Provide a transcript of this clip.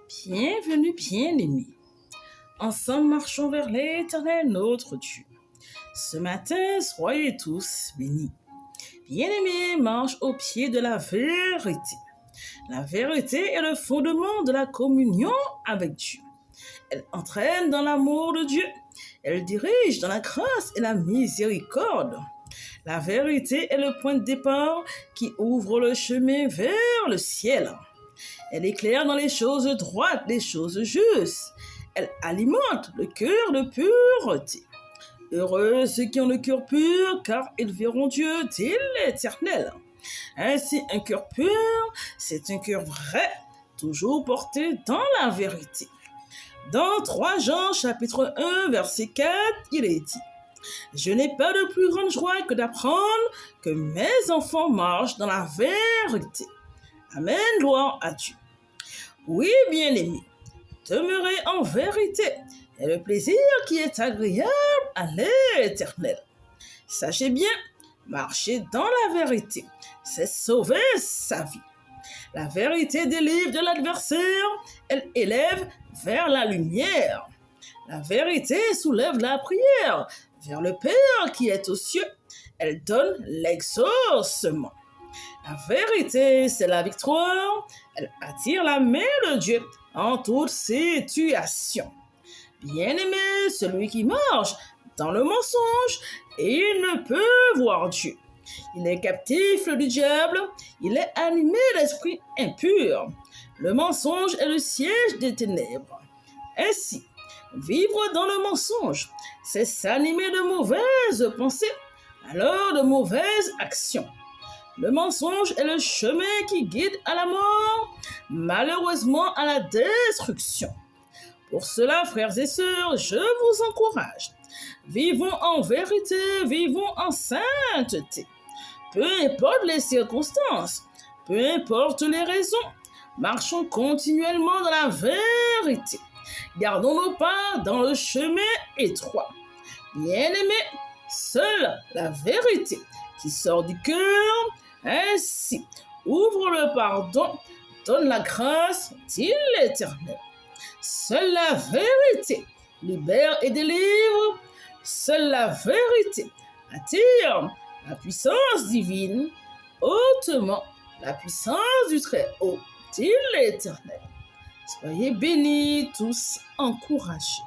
Bienvenue, bien-aimés. Ensemble, marchons vers l'Éternel, notre Dieu. Ce matin, soyez tous bénis. Bien-aimés, marche au pied de la vérité. La vérité est le fondement de la communion avec Dieu. Elle entraîne dans l'amour de Dieu. Elle dirige dans la grâce et la miséricorde. La vérité est le point de départ qui ouvre le chemin vers le ciel. Elle éclaire dans les choses droites, les choses justes. Elle alimente le cœur de pureté. Heureux ceux qui ont le cœur pur, car ils verront Dieu, dit l'Éternel. Ainsi, un cœur pur, c'est un cœur vrai, toujours porté dans la vérité. Dans 3 Jean, chapitre 1, verset 4, il est dit: je n'ai pas de plus grande joie que d'apprendre que mes enfants marchent dans la vérité. Amen, gloire à Dieu. Oui, bien-aimés, demeurez en vérité est le plaisir qui est agréable à l'Éternel. Sachez bien, marcher dans la vérité, c'est sauver sa vie. La vérité délivre de l'adversaire, elle élève vers la lumière. La vérité soulève la prière vers le Père qui est aux cieux. Elle donne l'exaucement. La vérité, c'est la victoire. Elle attire la main de Dieu en toute situation. Bien-aimé, celui qui marche dans le mensonge, il ne peut voir Dieu. Il est captif du diable, il est animé d'esprit impur. Le mensonge est le siège des ténèbres. Ainsi, vivre dans le mensonge, c'est s'animer de mauvaises pensées, alors de mauvaises actions. Le mensonge est le chemin qui guide à la mort, malheureusement à la destruction. Pour cela, frères et sœurs, je vous encourage. Vivons en vérité, vivons en sainteté. Peu importe les circonstances, peu importe les raisons, marchons continuellement dans la vérité. Gardons nos pas dans le chemin étroit. Bien-aimés, seule la vérité qui sort du cœur, ainsi ouvre le pardon, donne la grâce, dit l'Éternel. Seule la vérité libère et délivre. Seule la vérité attire la puissance divine, hautement la puissance du Très-Haut, dit l'Éternel. Soyez bénis tous, encouragés.